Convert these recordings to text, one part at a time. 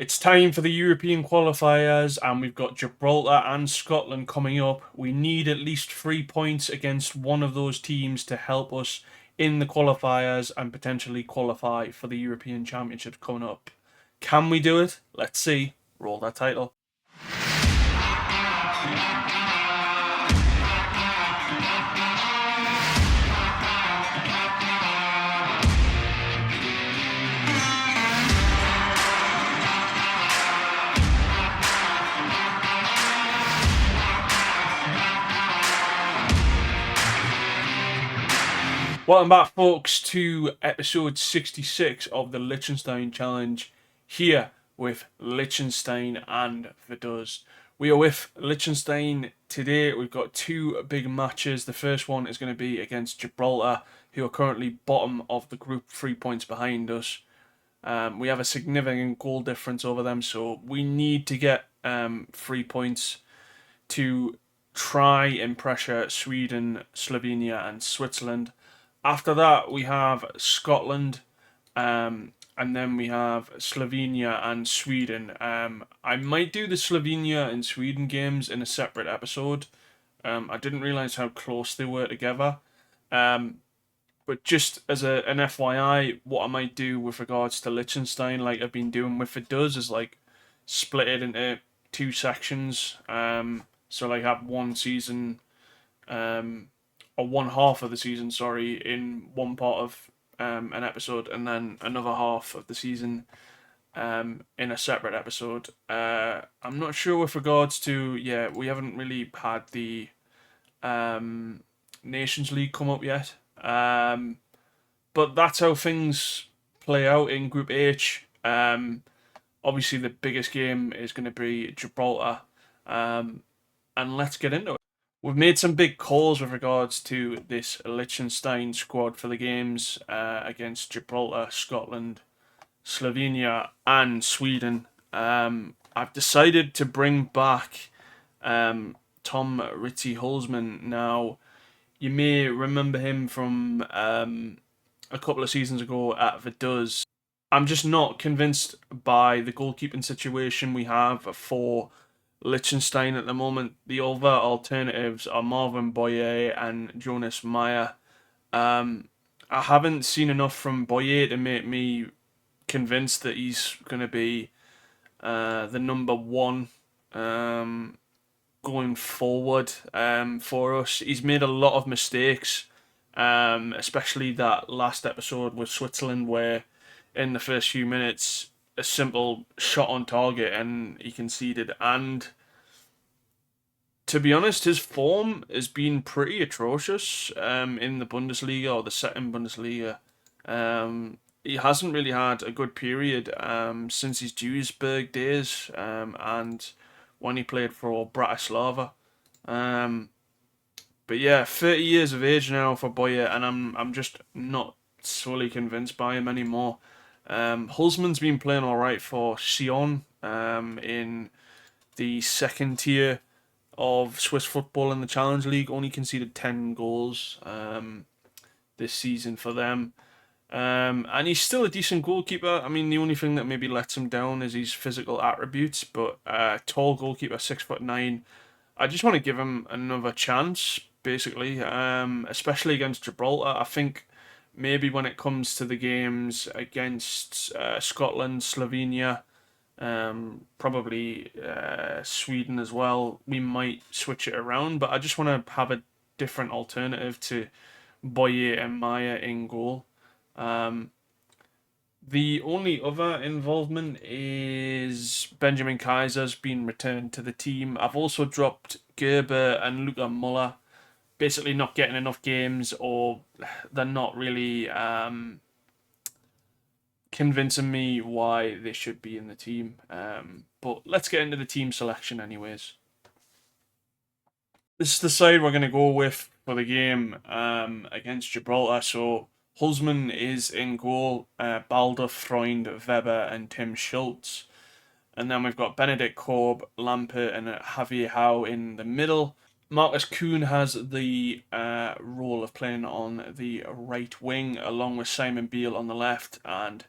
It's time for the European qualifiers, and we've got Gibraltar and Scotland coming up. We need at least 3 points against one of those teams to help us in the qualifiers and potentially qualify for the European Championships coming up. Can we do it? Let's see. Roll that title. Welcome back, folks, to episode 66 of the Liechtenstein Challenge, here with Liechtenstein and Vaduz. We are with Liechtenstein today. We've got two big matches. The first one is going to be against Gibraltar, who are currently bottom of the group, 3 points behind us. We have a significant goal difference over them, so we need to get 3 points to try and pressure Sweden, Slovenia and Switzerland. After that, we have Scotland, and then we have Slovenia and Sweden. I might do the Slovenia and Sweden games in a separate episode. I didn't realise how close they were together. But just as an FYI, what I might do with regards to Liechtenstein, like I've been doing with Vaduz, is like split it into two sections. So like have one season, or one half of the season, sorry, in one part of an episode, and then another half of the season in a separate episode. I'm not sure with regards to, we haven't really had the Nations League come up yet. But that's how things play out in Group H. Obviously, the biggest game is going to be Gibraltar. And let's get into it. We've made some big calls with regards to this Liechtenstein squad for the games against Gibraltar, Scotland, Slovenia, and Sweden. I've decided to bring back Tom Ritzy Hulsman. Now, you may remember him from a couple of seasons ago at Vaduz. I'm just not convinced by the goalkeeping situation we have for Liechtenstein at the moment. The other alternatives are Marvin Boyer and Jonas Meyer. I haven't seen enough from Boyer to make me convinced that he's going to be the number one going forward for us. He's made a lot of mistakes, especially that last episode with Switzerland, where in the first few minutes a simple shot on target and he conceded. And to be honest, his form has been pretty atrocious in the Bundesliga, or the second Bundesliga. He hasn't really had a good period since his Duisburg days and when he played for Bratislava. But yeah, 30 years of age now for Boyer, and I'm just not solely convinced by him anymore. Hulsman's been playing alright for Sion in the second tier of Swiss football in the Challenge League. Only conceded 10 goals this season for them. And he's still a decent goalkeeper. I mean, the only thing that maybe lets him down is his physical attributes, but tall goalkeeper, 6'9". I just want to give him another chance, basically, especially against Gibraltar. I think maybe when it comes to the games against Scotland, Slovenia, probably Sweden as well, we might switch it around, but I just want to have a different alternative to Boyer and Maya in goal. The only other involvement is Benjamin Kaiser's been returned to the team. I've also dropped Gerber and Luca Muller, basically not getting enough games, or they're not really convincing me why they should be in the team. But let's get into the team selection anyways. This is the side we're going to go with for the game against Gibraltar. So Hulsman is in goal, Balder, Freund, Weber and Tim Schultz. And then we've got Benedict Korb, Lampert and Javier Howe in the middle. Marcus Kuhn has the role of playing on the right wing, along with Simon Beale on the left and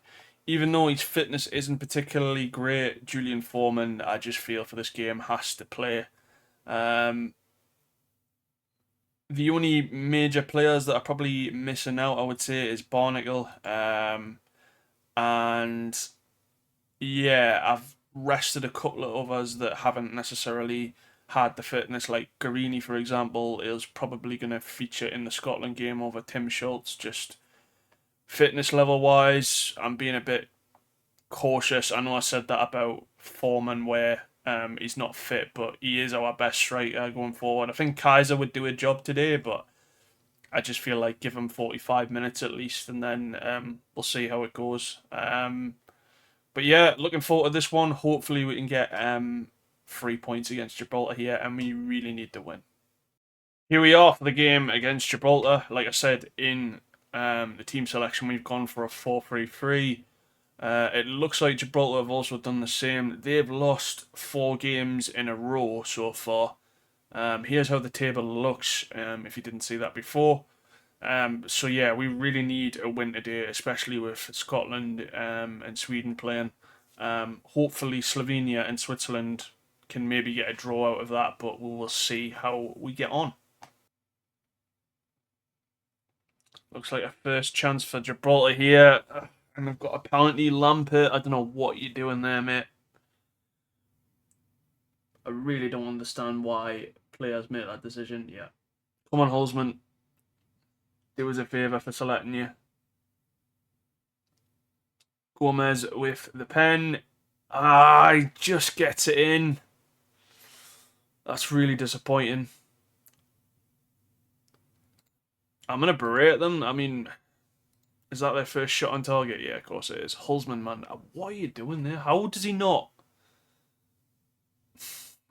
even though his fitness isn't particularly great, Julian Foreman, I just feel for this game, has to play. Um, the only major players that are probably missing out, I would say, is Barnacle. And yeah, I've rested a couple of others that haven't necessarily had the fitness, like Guarini, for example, is probably going to feature in the Scotland game over Tim Schultz. Just fitness level wise, I'm being a bit cautious. I know I said that about Foreman, where he's not fit, but he is our best striker going forward. I think Kaiser would do a job today, but I just feel like give him 45 minutes at least, and then we'll see how it goes. But yeah, looking forward to this one. Hopefully, we can get 3 points against Gibraltar here, and we really need to win. Here we are for the game against Gibraltar. Like I said, in the team selection, we've gone for a 4-3-3. It looks like Gibraltar have also done the same. They've lost 4 games in a row so far. Here's how the table looks, if you didn't see that before. So yeah, we really need a win today, especially with Scotland and Sweden playing. Hopefully Slovenia and Switzerland can maybe get a draw out of that, but we will see how we get on. Looks like a first chance for Gibraltar here. And I've got a penalty, Lampert. I don't know what you're doing there, mate. I really don't understand why players make that decision. Yeah. Come on, Holzman. Do us a favour for selecting you. Gomez with the pen. Ah, he just gets it in. That's really disappointing. I'm going to berate them. I mean, is that their first shot on target? Yeah, of course it is. Holzman, man. What are you doing there? How does he not?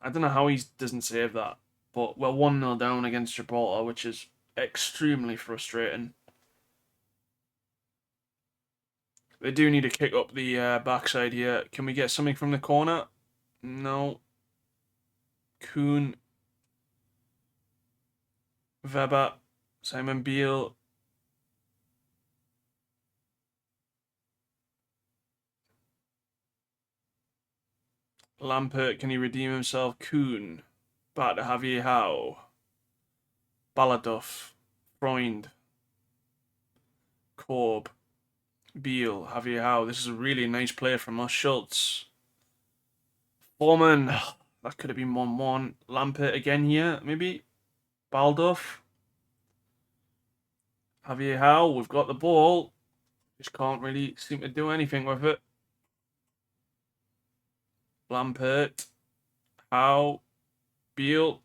I don't know how he doesn't save that. But we're 1-0 down against Gibraltar, which is extremely frustrating. They do need to kick up the backside here. Can we get something from the corner? No. Kuhn. Weber. Simon Beale. Lampert, can he redeem himself? Kuhn. Back to Javier Howe. Baladoff. Freund. Korb. Beale. Javier Howe. This is a really nice play from us. Schultz. Foreman. That could have been 1-1. Lampert again here, maybe. Baldoff. Javier Howe. We've got the ball. Just can't really seem to do anything with it. Lampert. Howe. Beale.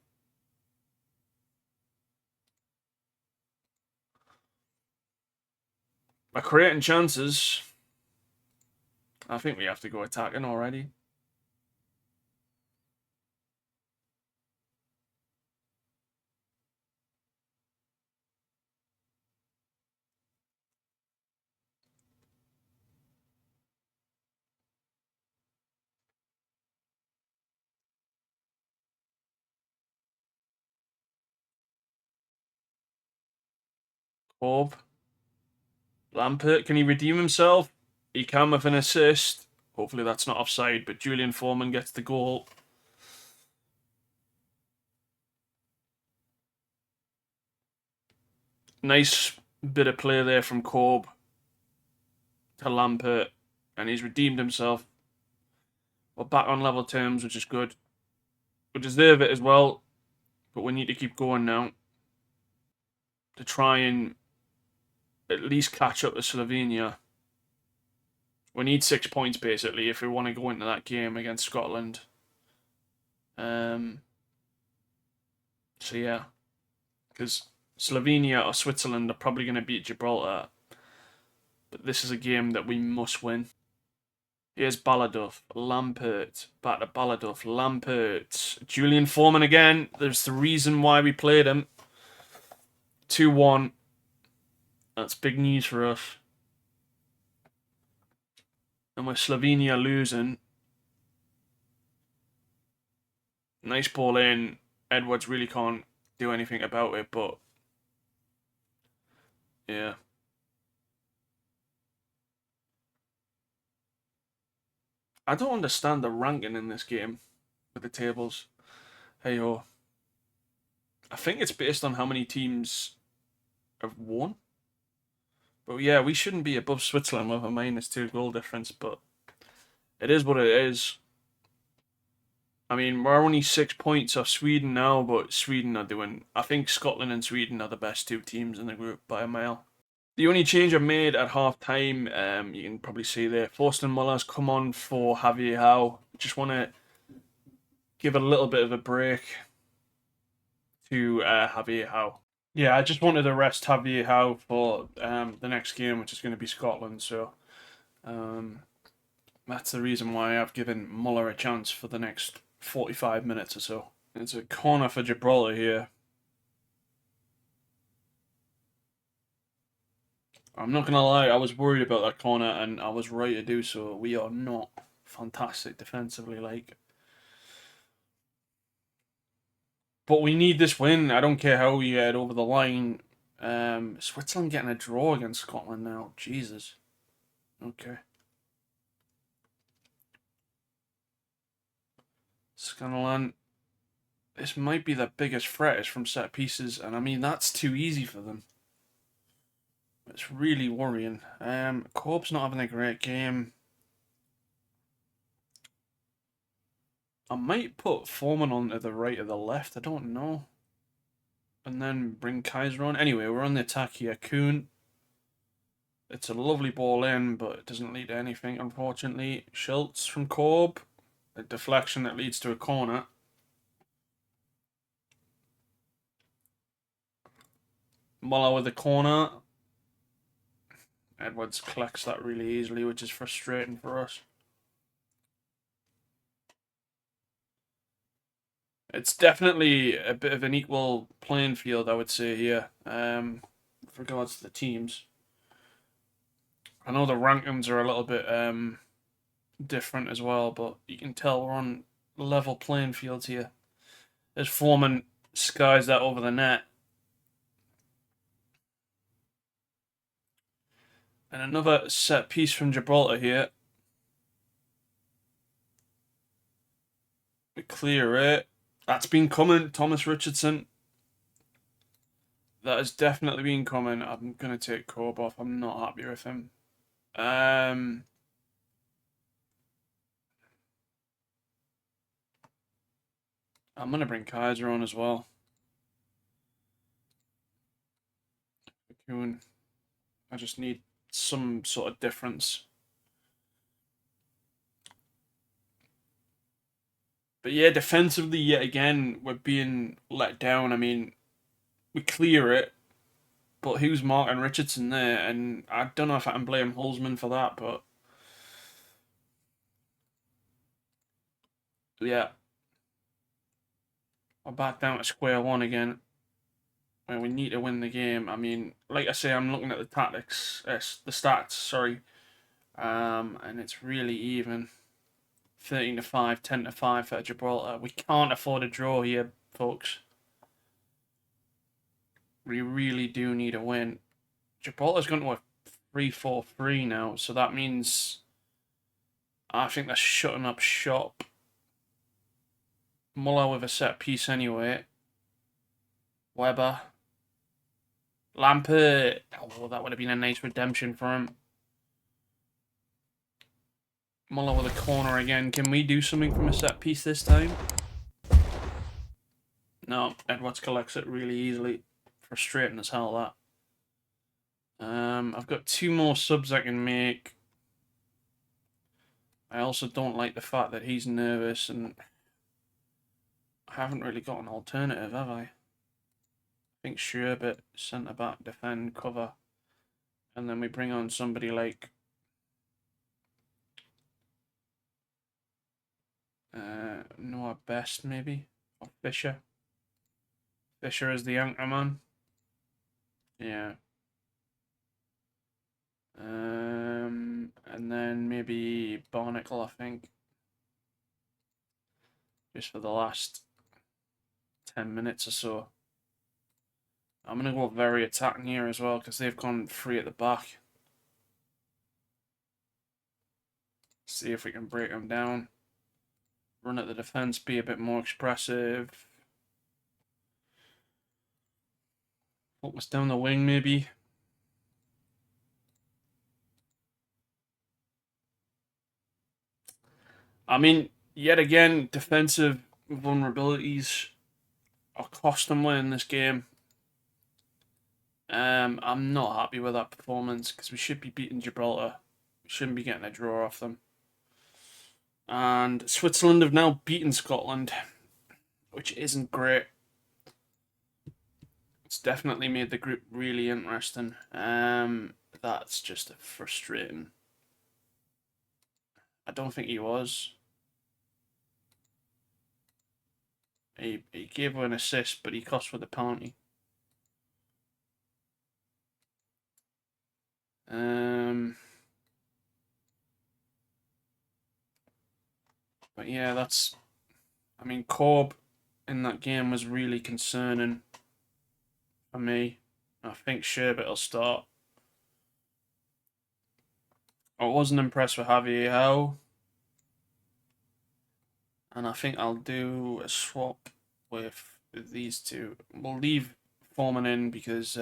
We're creating chances. I think we have to go attacking already. Korb. Lampert, can he redeem himself? He can with an assist. Hopefully that's not offside, but Julian Foreman gets the goal. Nice bit of play there from Korb to Lampert, and he's redeemed himself. We're back on level terms, which is good. We deserve it as well, but we need to keep going now to try and at least catch up to Slovenia. We need 6 points basically if we want to go into that game against Scotland. So yeah, because Slovenia or Switzerland are probably going to beat Gibraltar, but this is a game that we must win. Here's Baladoff, Lampert, back to Baladoff, Lampert, Julian Foreman again. There's the reason why we played him. 2-1. That's big news for us. And with Slovenia losing, nice ball in. Edwards really can't do anything about it, but yeah. I don't understand the ranking in this game with the tables. Hey ho. I think it's based on how many teams have won. But yeah, we shouldn't be above Switzerland with a -2 goal difference, but it is what it is. I mean, we're only 6 points off Sweden now, but Sweden are doing. I think Scotland and Sweden are the best two teams in the group by a mile. The only change I made at half time, you can probably see there, Forster Muller's come on for Javier Howe. Just want to give a little bit of a break to Javier Howe. Yeah, I just wanted to rest Javier Howe for the next game, which is going to be Scotland. So um, that's the reason why I've given Muller a chance for the next 45 minutes or so. It's a corner for Gibraltar here. I'm not going to lie, I was worried about that corner, and I was right to do so. We are not fantastic defensively, like. But we need this win. I don't care how we get over the line. Switzerland getting a draw against Scotland now. Jesus. Okay. Scotland. This might be the biggest threat is from set pieces, and I mean that's too easy for them. It's really worrying. Corp's not having a great game. I might put Foreman on to the right or the left. I don't know. And then bring Kaiser on. Anyway, we're on the attack here. Kuhn. It's a lovely ball in, but it doesn't lead to anything, unfortunately. Schultz from Korb. A deflection that leads to a corner. Muller with the corner. Edwards collects that really easily, which is frustrating for us. It's definitely a bit of an equal playing field, I would say, here, with regards to the teams. I know the rankings are a little bit different as well, but you can tell we're on level playing fields here. As Foreman skies that over the net. And another set piece from Gibraltar here. We clear it. That's been coming, Thomas Richardson. That has definitely been coming. I'm going to take Corb off. I'm not happy with him. I'm going to bring Kaiser on as well. I just need some sort of difference. But yeah, defensively, yet again, we're being let down. I mean, we clear it, but who's marking Richardson there? And I don't know if I can blame Holzman for that, but yeah. We're back down to square one again, where we need to win the game. I mean, like I say, I'm looking at the tactics, the stats, sorry, and it's really even. 13-5, 10-5 for Gibraltar. We can't afford a draw here, folks. We really do need a win. Gibraltar's going to a 3-4-3 now, so that means I think they're shutting up shop. Muller with a set piece anyway. Weber. Lampert. Oh, that would have been a nice redemption for him. Muller with a corner again. Can we do something from a set piece this time? No, Edwards collects it really easily. Frustrating as hell, that. I've got 2 more subs I can make. I also don't like the fact that he's nervous, and I haven't really got an alternative, have I? I think Sherbet, centre back, defend, cover, and then we bring on somebody like Noah Best, maybe, or Fisher. Fisher is the anchor man. Yeah. And then maybe Barnacle, I think. Just for the last 10 minutes or so. I'm going to go very attacking here as well, because they've gone free at the back. See if we can break them down. Run at the defence, be a bit more expressive. Focus down the wing, maybe. I mean, yet again, defensive vulnerabilities are costing them in this game. I'm not happy with that performance because we should be beating Gibraltar. We shouldn't be getting a draw off them. And Switzerland have now beaten Scotland, which isn't great. It's definitely made the group really interesting. That's just frustrating. I don't think he was. He gave her an assist, but he cost for the penalty. But yeah, that's. I mean, Corb in that game was really concerning for me. I think Sherbet will start. I wasn't impressed with Javier Howe. And I think I'll do a swap with these two. We'll leave Foreman in because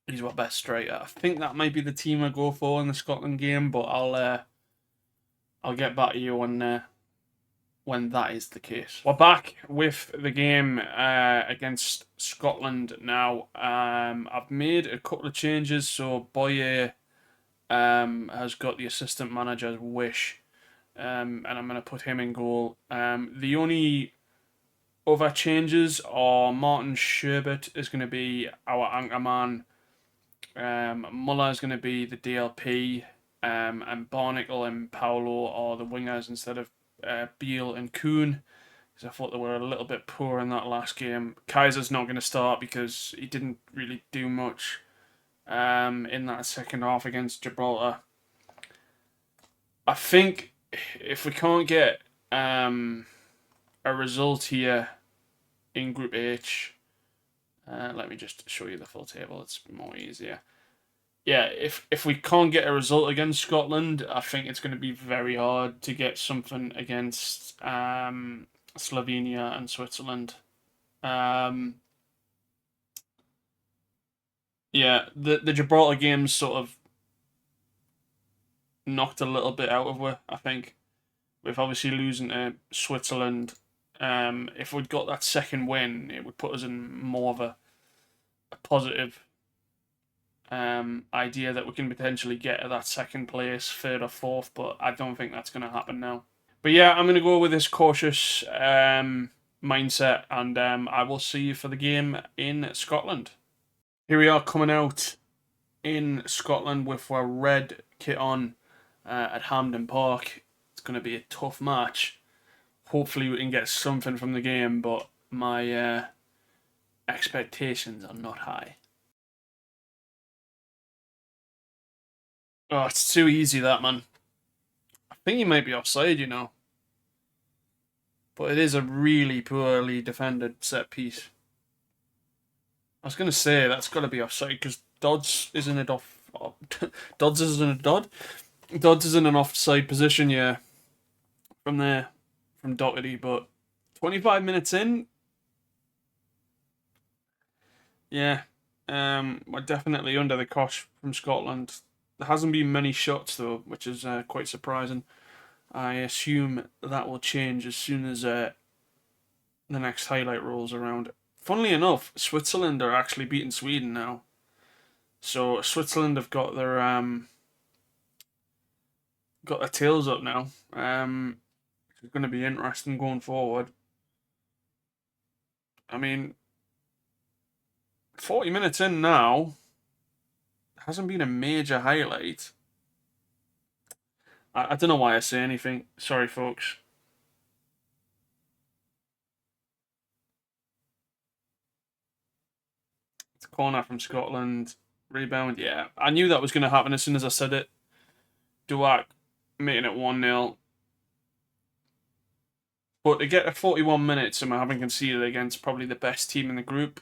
he's our best striker. I think that might be the team I go for in the Scotland game, but I'll get back to you when that is the case. We're back with the game against Scotland now. I've made a couple of changes, so Boye has got the assistant manager's wish, and I'm going to put him in goal. The only other changes are Martin Sherbet is going to be our anchor man. Muller is going to be the DLP, and Barnacle and Paolo are the wingers instead of Beale and Kuhn, because I thought they were a little bit poor in that last game. Kaiser's not going to start because he didn't really do much in that second half against Gibraltar. I think if we can't get a result here in Group H, let me just show you the full table, it's more easier. Yeah, if we can't get a result against Scotland, I think it's going to be very hard to get something against Slovenia and Switzerland. Yeah, the Gibraltar game's sort of knocked a little bit out of her, I think, with obviously losing to Switzerland. If we'd got that second win, it would put us in more of a positive idea that we can potentially get to that second place, third or fourth, but I don't think that's going to happen now. But yeah, I'm going to go with this cautious mindset, and I will see you for the game in Scotland. Here we are coming out in Scotland with our red kit on at Hampden Park. It's going to be a tough match. Hopefully we can get something from the game, but my expectations are not high. Oh, it's too easy, that, man. I think he might be offside, you know. But it is a really poorly defended set piece. I was going to say that's got to be offside because Dodds isn't it off. Dodds isn't a Dodd. Dodds is in an offside position, yeah. From there, from Doherty, but 25 minutes in, yeah. We're definitely under the cosh from Scotland. There hasn't been many shots though, which is quite surprising. I assume that will change as soon as the next highlight rolls around. Funnily enough, Switzerland are actually beating Sweden now. So Switzerland have got their tails up now. It's going to be interesting going forward. I mean, 40 minutes in now, hasn't been a major highlight. I don't know why I say anything. Sorry, folks. It's a corner from Scotland. Rebound, yeah. I knew that was going to happen as soon as I said it. Duac making it 1-0. But to get a 41 minutes and we're having conceded against probably the best team in the group,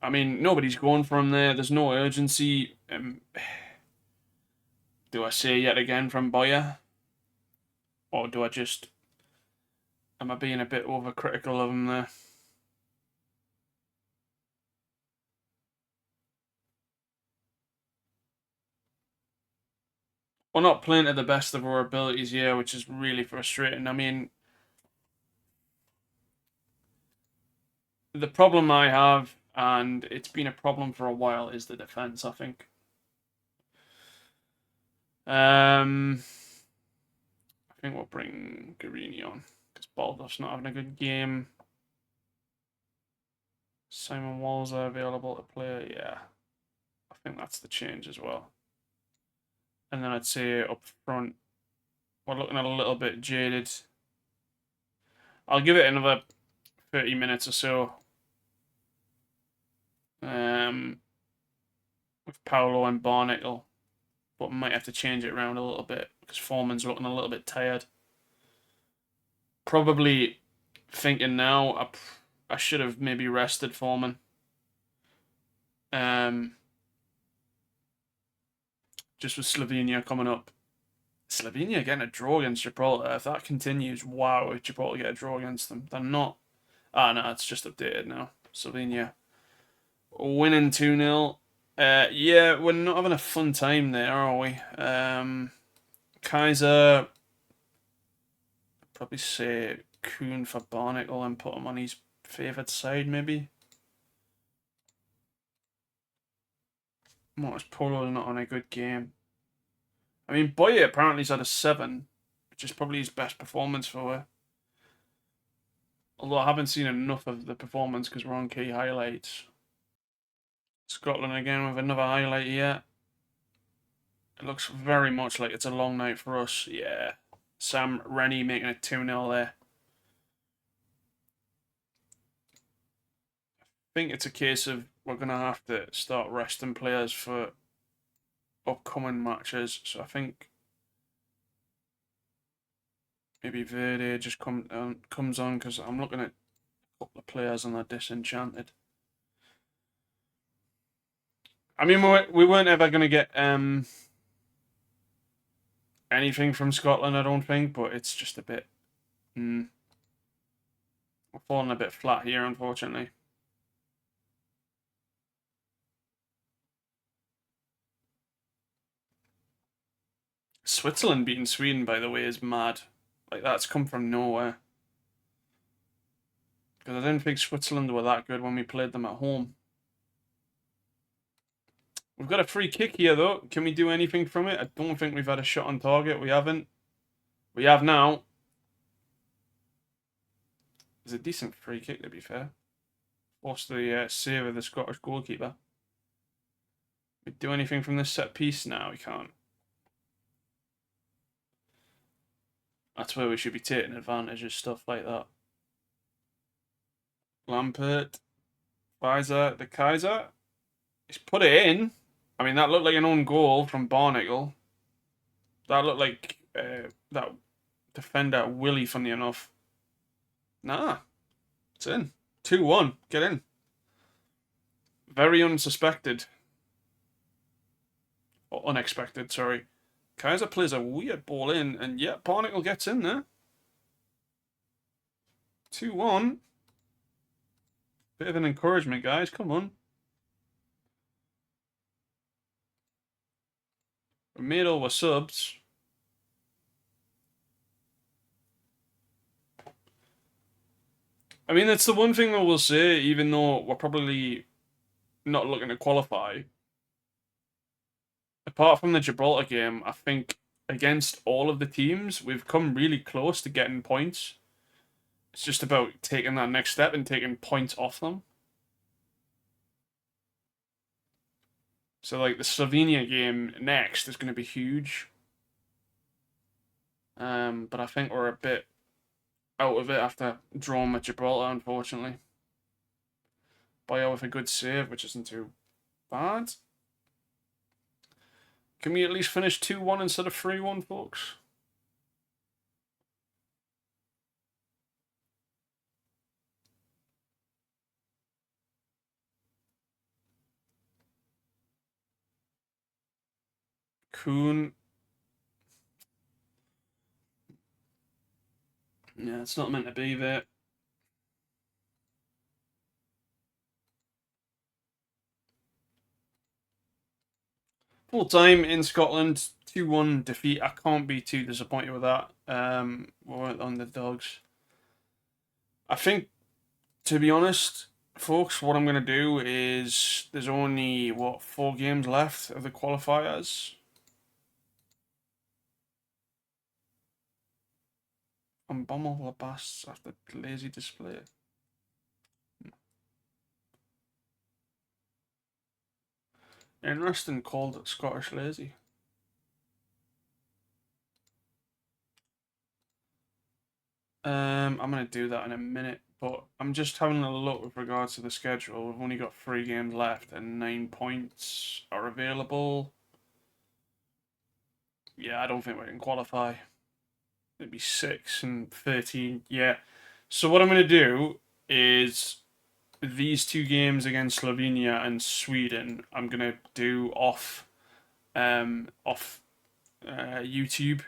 I mean, nobody's going for him there. There's no urgency. Do I say yet again from Boyer? Or do I just... Am I being a bit overcritical of him there? We're not playing to the best of our abilities here, which is really frustrating. I mean, the problem I have, and it's been a problem for a while, is the defense, I think. I think we'll bring Guarini on, because Baldur's not having a good game. Simon Walzer available to play, yeah. I think that's the change as well. And then I'd say up front, we're looking at a little bit jaded. I'll give it another 30 minutes or so. With Paolo and Barnacle, but we might have to change it around a little bit because Foreman's looking a little bit tired. Probably thinking now I should have maybe rested Foreman. Just with Slovenia coming up. Slovenia getting a draw against Gibraltar. If that continues, wow, if Gibraltar get a draw against them. They're not. No, it's just updated now. Slovenia winning 2-0. Yeah, we're not having a fun time there, are we? Kaiser, I'd probably say Kuhn for Barnacle and put him on his favoured side, maybe. Mortis Polo not on a good game. I mean, Boye apparently has had a 7, which is probably his best performance for her. Although I haven't seen enough of the performance because we're on key highlights. Scotland again with another highlight here. It looks very much like it's a long night for us. Yeah. Sam Rennie making it 2-0 there. I think it's a case of we're going to have to start resting players for upcoming matches. So I think maybe Verde just comes on because I'm looking at a couple of players and they're disenchanted. I mean, we weren't ever going to get anything from Scotland, I don't think, but it's just a bit... we're falling a bit flat here, unfortunately. Switzerland beating Sweden, by the way, is mad. Like, that's come from nowhere. Because I didn't think Switzerland were that good when we played them at home. We've got a free kick here, though. Can we do anything from it? I don't think we've had a shot on target. We haven't. We have now. It's a decent free kick, to be fair. Forced the save of the Scottish goalkeeper. We do anything from this set piece? No, we can't. That's where we should be taking advantage of stuff like that. Lampert. Weiser. The Kaiser. He's put it in. I mean, that looked like an own goal from Barnacle. That looked like that defender Willie, funny enough. Nah. It's in. 2-1. Get in. Very unsuspected. Or unexpected, sorry. Kaiser plays a weird ball in, and yeah, Barnacle gets in there. 2-1. Bit of an encouragement, guys. Come on. We made all our subs. I mean, that's the one thing I will say, even though we're probably not looking to qualify. Apart from the Gibraltar game, I think against all of the teams, we've come really close to getting points. It's just about taking that next step and taking points off them. So, like, the Slovenia game next is going to be huge. But I think we're a bit out of it after drawing with Gibraltar, unfortunately. Boyer with a good save, which isn't too bad. Can we at least finish 2-1 instead of 3-1, folks? Kuhn. Yeah, it's not meant to be there. Full time in Scotland, 2-1 defeat. I can't be too disappointed with that. We're on the dogs. I think, to be honest, folks, what I'm going to do is there's only, 4 games left of the qualifiers. And Bommel Labas after lazy display. Interesting, called Scottish lazy. I'm going to do that in a minute, but I'm just having a look with regards to the schedule. We've only got 3 games left and 9 points are available. Yeah, I don't think we can qualify. It'd be 6 and 13. Yeah. So what I'm going to do is these 2 games against Slovenia and Sweden, I'm going to do off YouTube.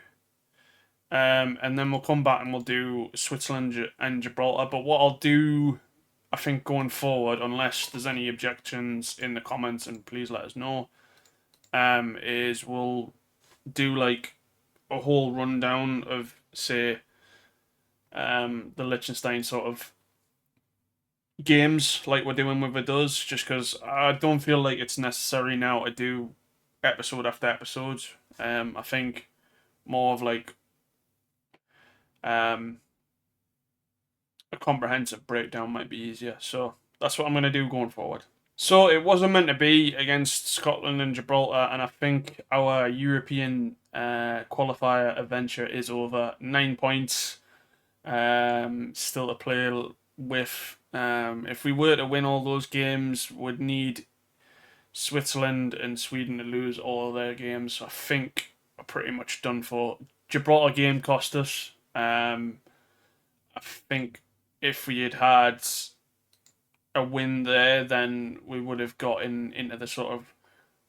And then we'll come back and we'll do Switzerland and Gibraltar. But what I'll do, I think, going forward, unless there's any objections in the comments, and please let us know, is we'll do like a whole rundown of, say, the Liechtenstein sort of games like we're doing with it does, just because I don't feel like it's necessary now to do episode after episode. I think more of like a comprehensive breakdown might be easier. So that's what I'm going to do going forward. So it wasn't meant to be against Scotland and Gibraltar, and I think our European qualifier adventure is over. 9 points still to play with. If we were to win all those games, we'd need Switzerland and Sweden to lose all of their games. So I think we're pretty much done for. Gibraltar game cost us. I think if we had had a win there, then we would have gotten into the sort of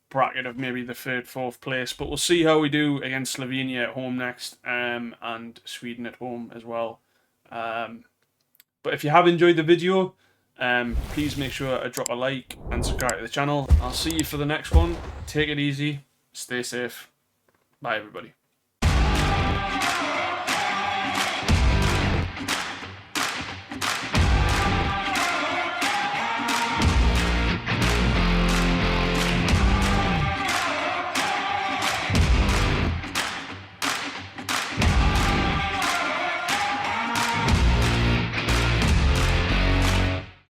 bracket of maybe the 3rd, 4th place. But we'll see how we do against Slovenia at home next, and Sweden at home as well. But if you have enjoyed the video, please make sure to drop a like and subscribe to the channel. I'll see you for the next one. Take it easy. Stay safe. Bye, everybody.